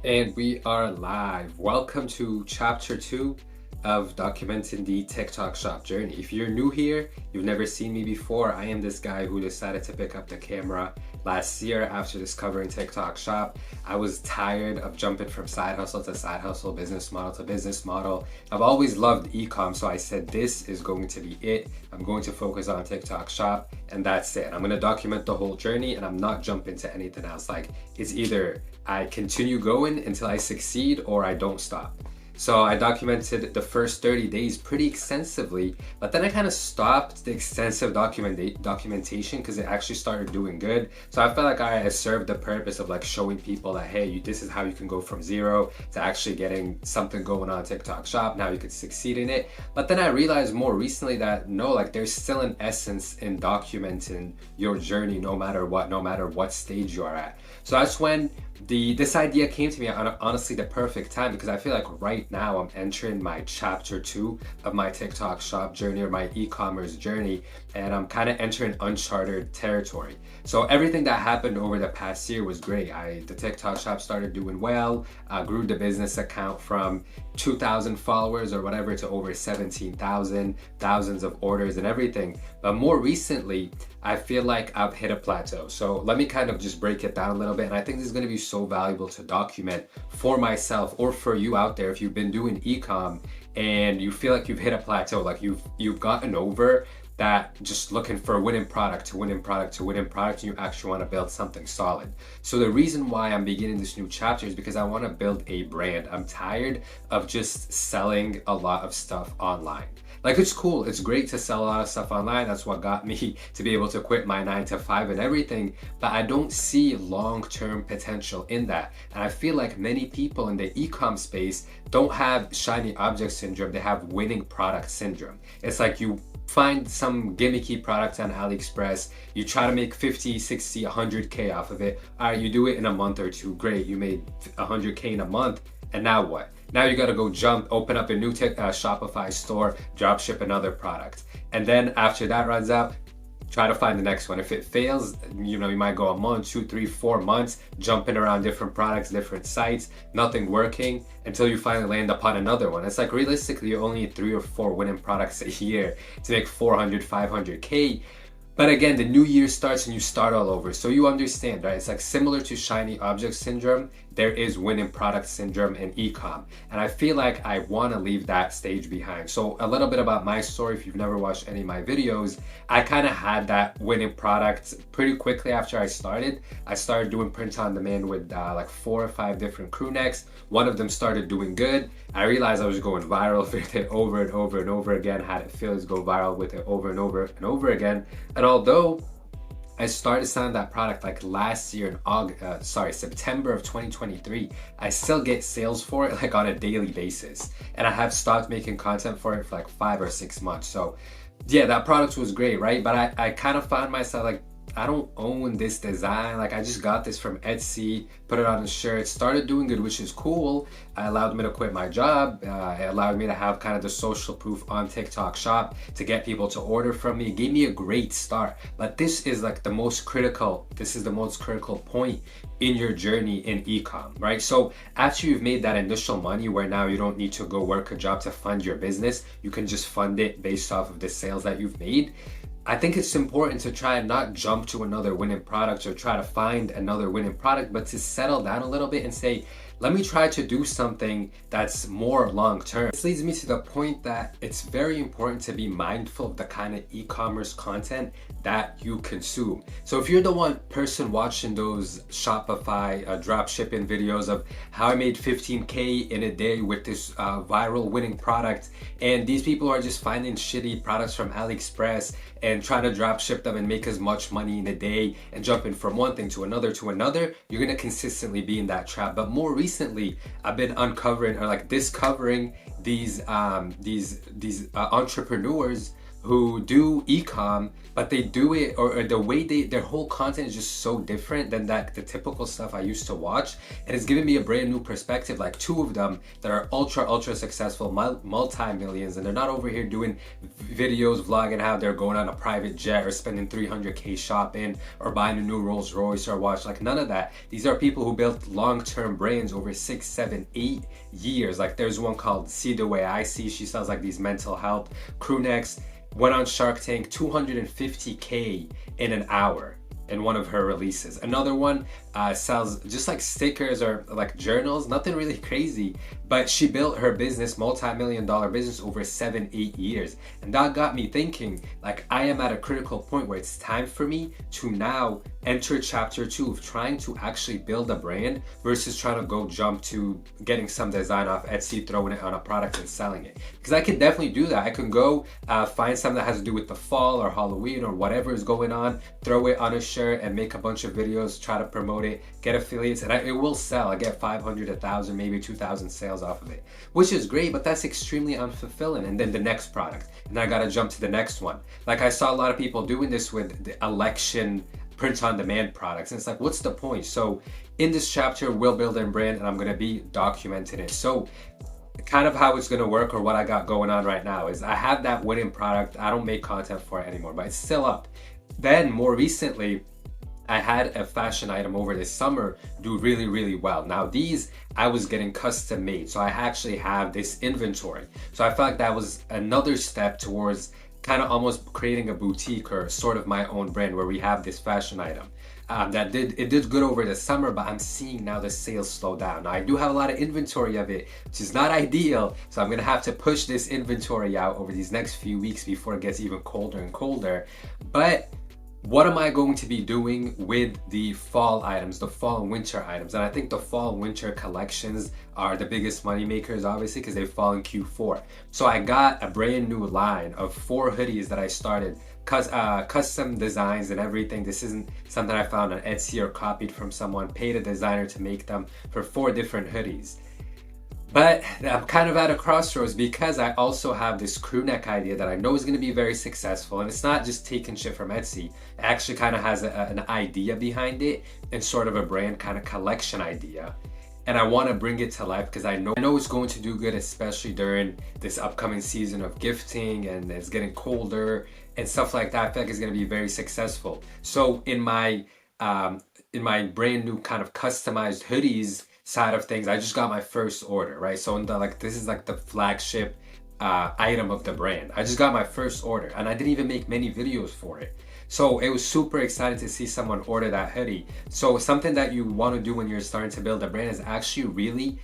And we are live. Welcome to chapter 2 of documenting the TikTok shop journey. If you're new here, you've never seen me before, I am this guy who decided to pick up the camera last year after discovering TikTok shop. I was tired of jumping from side hustle to side hustle, business model to business model. I've always loved e-com, so I said this is going to be it. I'm going to focus on TikTok shop and that's it. I'm going to document the whole journey and I'm not jumping to anything else. Like, it's either I continue going until I succeed or I don't stop. So I documented the first 30 days pretty extensively, but then I kind of stopped the extensive documentation because it actually started doing good. So I felt like I served the purpose of like showing people that, hey, this is how you can go from zero to actually getting something going on TikTok shop. Now you could succeed in it. But then I realized more recently that no, like there's still an essence in documenting your journey no matter what stage you are at. So that's when this idea came to me at honestly the perfect time, because I feel like right now I'm entering my chapter 2 of my TikTok shop journey or my e-commerce journey, and I'm kind of entering uncharted territory. So everything that happened over the past year was great. The TikTok shop started doing well, grew the business account from 2,000 followers or whatever to over 17,000, thousands of orders and everything. But more recently, I feel like I've hit a plateau. So let me kind of just break it down a little bit. And I think this is going to be so valuable to document for myself or for you out there if you've been doing e-com and you feel like you've hit a plateau, like you've gotten over that just looking for winning product to winning product to winning product, and you actually want to build something solid. So the reason why I'm beginning this new chapter is because I want to build a brand. I'm tired of just selling a lot of stuff online. Like, it's cool, it's great to sell a lot of stuff online. That's what got me to be able to quit my 9-to-5 and everything, but I don't see long-term potential in that. And I feel like many people in the e-com space don't have shiny object syndrome, they have winning product syndrome. It's like you find some gimmicky product on AliExpress, you try to make 50, 60, 100K off of it. All right, you do it in a month or two, great, you made 100K in a month, and now what? Now you gotta go open up a new Shopify store, drop ship another product. And then after that runs out, try to find the next one. If it fails, you might go a month, 2, 3, 4 months, jumping around different products, different sites, nothing working until you finally land upon another one. It's like realistically, you only need 3 or 4 winning products a year to make 400, 500K. But again, the new year starts and you start all over. So you understand, right? It's like similar to shiny object syndrome, there is winning product syndrome in e-com. And I feel like I want to leave that stage behind. So a little bit about my story, if you've never watched any of my videos, I kind of had that winning product pretty quickly after I started. I started doing print on demand with like 4 or 5 different crew necks. One of them started doing good. I realized I was going viral with it over and over and over again, had it feels go viral with it over and over and over again. And although I started selling that product like last year in September of 2023, I still get sales for it like on a daily basis. And I have stopped making content for it for like 5 or 6 months. So yeah, that product was great, right? But I kind of found myself like, I don't own this design. Like, I just got this from Etsy, put it on a shirt, started doing good, which is cool. It allowed me to quit my job. It allowed me to have kind of the social proof on TikTok shop to get people to order from me. It gave me a great start. But this is like the most critical point in your journey in e-com, right? So after you've made that initial money where now you don't need to go work a job to fund your business, you can just fund it based off of the sales that you've made. I think it's important to try and not jump to another winning product or try to find another winning product, but to settle down a little bit and say, let me try to do something that's more long-term. This leads me to the point that it's very important to be mindful of the kind of e-commerce content that you consume. So if you're the one person watching those Shopify drop shipping videos of how I made 15K in a day with this viral winning product, and these people are just finding shitty products from AliExpress and trying to drop ship them and make as much money in a day and jumping from one thing to another, you're gonna consistently be in that trap. But more recently, I've been uncovering or like discovering these entrepreneurs who do e-com, but they do it, or the way their whole content is just so different than that the typical stuff I used to watch, and it's given me a brand new perspective. Like two of them that are ultra successful, multi-millions, and they're not over here doing videos vlogging how they're going on a private jet or spending 300k shopping or buying a new Rolls Royce or watch. Like none of that. These are people who built long-term brands over 6, 7, 8 years. Like there's one called See the Way I See. She sells like these mental health. Crewnex went on Shark Tank, 250k in an hour in one of her releases. Another one sells just like stickers or like journals, nothing really crazy, but she built her business, multi-million-dollar business, over 7, 8 years. And that got me thinking, like, I am at a critical point where it's time for me to now enter chapter 2 of trying to actually build a brand versus trying to go jump to getting some design off Etsy, throwing it on a product and selling it. Because I can definitely do that. I can go find something that has to do with the fall or Halloween or whatever is going on, throw it on a shirt and make a bunch of videos, try to promote it, get affiliates, and it will sell. I get 500, 1,000, maybe 2,000 sales off of it, which is great, but that's extremely unfulfilling. And then the next product, and then I gotta jump to the next one. Like I saw a lot of people doing this with the election print-on-demand products, and it's like, what's the point? So in this chapter, we'll build a brand, and I'm gonna be documenting it. So kind of how it's gonna work, or what I got going on right now, is I have that winning product. I don't make content for it anymore, but it's still up. Then more recently, I had a fashion item over this summer do really well. Now these, I was getting custom made, so I actually have this inventory. So I felt like that was another step towards kind of almost creating a boutique or sort of my own brand, where we have this fashion item that did good over the summer, but I'm seeing now the sales slow down. Now I do have a lot of inventory of it, which is not ideal, so I'm gonna have to push this inventory out over these next few weeks before it gets even colder and colder. But what am I going to be doing with the fall items, the fall and winter items? And I think the fall and winter collections are the biggest money makers, obviously, because they fall in Q4. So I got a brand new line of 4 hoodies that I started, custom designs and everything. This isn't something I found on Etsy or copied from someone, paid a designer to make them, for 4 different hoodies. But I'm kind of at a crossroads because I also have this crew neck idea that I know is going to be very successful, and it's not just taking shit from Etsy. It actually kind of has an idea behind it and sort of a brand kind of collection idea. And I want to bring it to life because I know it's going to do good, especially during this upcoming season of gifting, and it's getting colder and stuff like that. I feel like it's going to be very successful. So in my brand new kind of customized hoodies side of things, I just got my first order, right? So in this is like the flagship item of the brand. I just got my first order, and I didn't even make many videos for it. So it was super exciting to see someone order that hoodie. So something that you want to do when you're starting to build a brand is actually really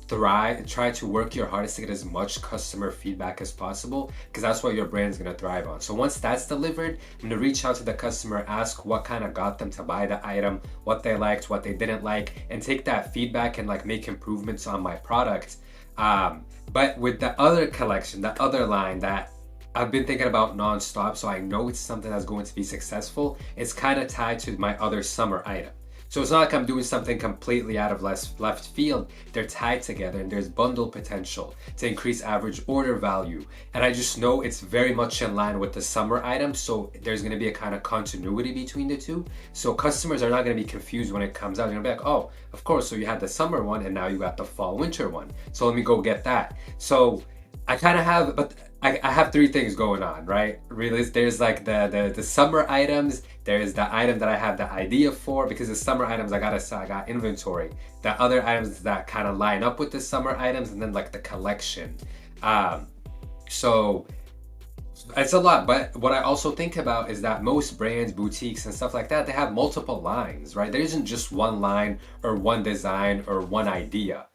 try to work your hardest to get as much customer feedback as possible, because that's what your brand's going to thrive on. So once that's delivered, I'm going to reach out to the customer, ask what kind of got them to buy the item, what they liked, what they didn't like, and take that feedback and like make improvements on my product. But with the other collection, the other line that I've been thinking about nonstop, so I know it's something that's going to be successful, it's kind of tied to my other summer item. So it's not like I'm doing something completely out of left field. They're tied together, and there's bundle potential to increase average order value. And I just know it's very much in line with the summer item, so there's going to be a kind of continuity between the two. So customers are not going to be confused when it comes out. They're going to be like, oh, of course, so you had the summer one and now you got the fall winter one. So let me go get that. So I kind of have, but I have 3 things going on, right? Really, there's like the summer items. There's the item that I have the idea for, because the summer items I got inventory. The other items that kind of line up with the summer items, and then like the collection. So it's a lot, but what I also think about is that most brands, boutiques and stuff like that, they have multiple lines, right? There isn't just one line or one design or one idea.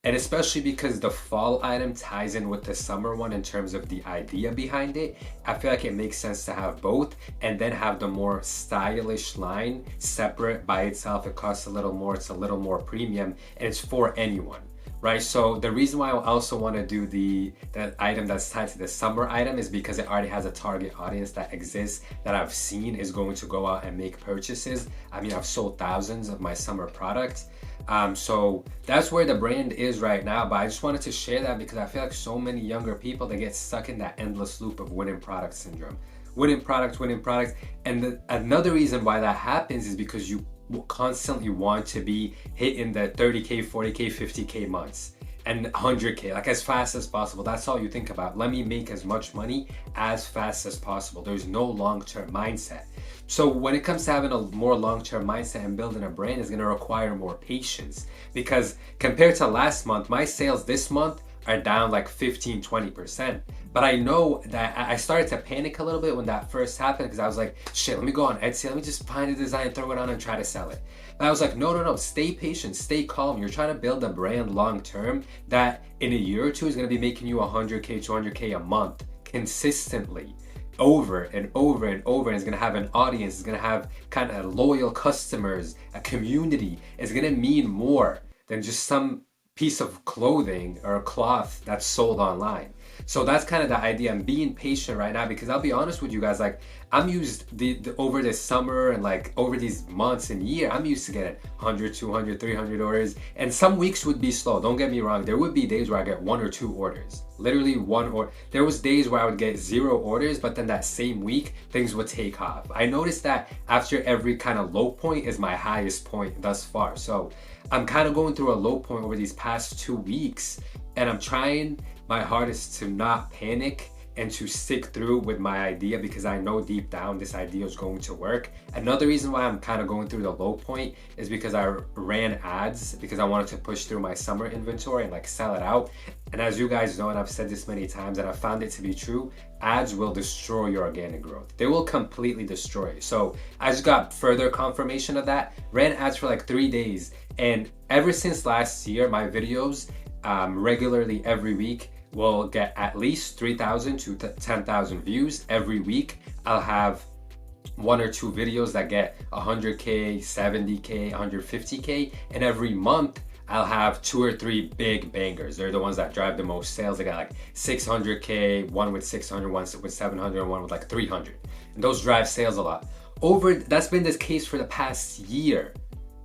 And especially because the fall item ties in with the summer one in terms of the idea behind it, I feel like it makes sense to have both, and then have the more stylish line separate by itself. It costs a little more, it's a little more premium, and it's for anyone, right? So the reason why I also want to do that item that's tied to the summer item is because it already has a target audience that exists, that I've seen is going to go out and make purchases. I mean, I've sold thousands of my summer products. So that's where the brand is right now. But I just wanted to share that because I feel like so many younger people, they get stuck in that endless loop of winning product syndrome. Winning products, winning products. And another reason why that happens is because you constantly want to be hitting the 30K, 40K, 50K months and 100K, like as fast as possible. That's all you think about. Let me make as much money as fast as possible. There's no long-term mindset. So when it comes to having a more long-term mindset and building a brand, is going to require more patience, because compared to last month, my sales this month are down like 15-20%. But I know that I started to panic a little bit when that first happened, because I was like, shit, let me go on Etsy, let me just find a design, throw it on and try to sell it. But I was like, no, stay patient, stay calm. You're trying to build a brand long term that in a year or two is going to be making you 100K, 200K a month consistently, over and over and over, and it's going to have an audience, it's going to have kind of loyal customers, a community. It's going to mean more than just some piece of clothing or a cloth that's sold online. So that's kind of the idea. I'm being patient right now, because I'll be honest with you guys, like I'm used the over this summer and like over these months and year, I'm used to getting 100, 200, 300 orders, and some weeks would be slow. Don't get me wrong. There would be days where I get 1 or 2 orders, literally one, or there was days where I would get 0 orders, but then that same week things would take off. I noticed that after every kind of low point is my highest point thus far. So I'm kind of going through a low point over these past 2 weeks, and I'm trying my hardest to not panic and to stick through with my idea, because I know deep down this idea is going to work. Another reason why I'm kind of going through the low point is because I ran ads, because I wanted to push through my summer inventory and like sell it out. And as you guys know, and I've said this many times and I found it to be true, ads will destroy your organic growth. They will completely destroy it. So I just got further confirmation of that. Ran ads for like 3 days, and ever since last year, my videos regularly every week will get at least 3,000 to 10,000 views every week. I'll have 1 or 2 videos that get 100K, 70K, 150K, and every month I'll have 2 or 3 big bangers. They're the ones that drive the most sales. They got like 600K, one with 600, one with 700, and one with like 300. And those drive sales a lot. That's been this case for the past year.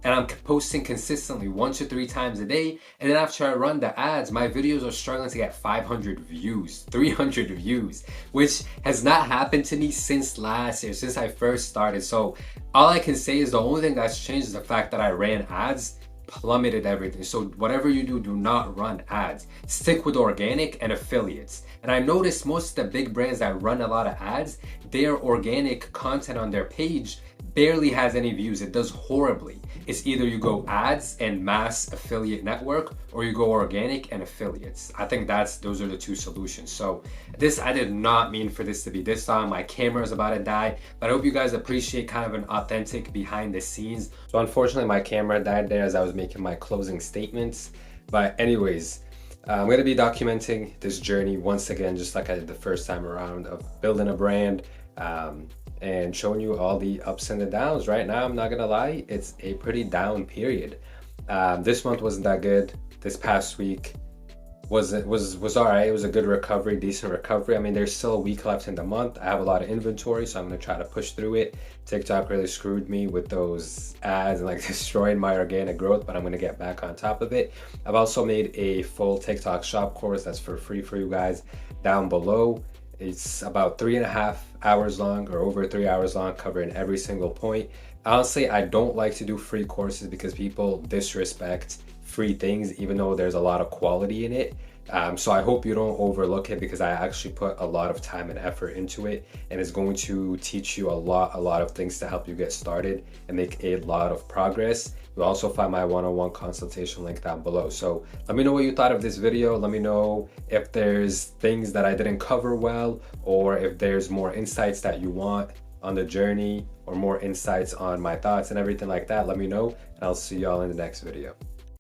And I'm posting consistently 1 to 3 times a day. And then after I run the ads, my videos are struggling to get 500 views, 300 views, which has not happened to me since last year, since I first started. So all I can say is the only thing that's changed is the fact that I ran ads, plummeted everything. So whatever you do, do not run ads. Stick with organic and affiliates. And I noticed most of the big brands that run a lot of ads, their organic content on their page barely has any views. It does horribly. It's either you go ads and mass affiliate network, or you go organic and affiliates. I think those are the 2 solutions. So I did not mean for this to be this long. My camera is about to die, but I hope you guys appreciate kind of an authentic behind the scenes. So unfortunately my camera died there as I was making my closing statements. But anyways, I'm going to be documenting this journey once again, just like I did the first time around, of building a brand, and showing you all the ups and the downs. Right now, I'm not gonna lie, it's a pretty down period. This month wasn't that good. This past week was all right. It was a good recovery, decent recovery. I mean, there's still a week left in the month. I have a lot of inventory, so I'm gonna try to push through it. TikTok really screwed me with those ads and like destroyed my organic growth, but I'm gonna get back on top of it. I've also made a full TikTok shop course that's for free for you guys down below. It's about 3.5 hours long, or over 3 hours long, covering every single point. Honestly, I don't like to do free courses because people disrespect free things, even though there's a lot of quality in it. So I hope you don't overlook it, because I actually put a lot of time and effort into it, and it's going to teach you a lot of things to help you get started and make a lot of progress. You'll also find my one-on-one consultation link down below. So let me know what you thought of this video. Let me know if there's things that I didn't cover well, or if there's more insights that you want on the journey, or more insights on my thoughts and everything like that. Let me know, and I'll see y'all in the next video.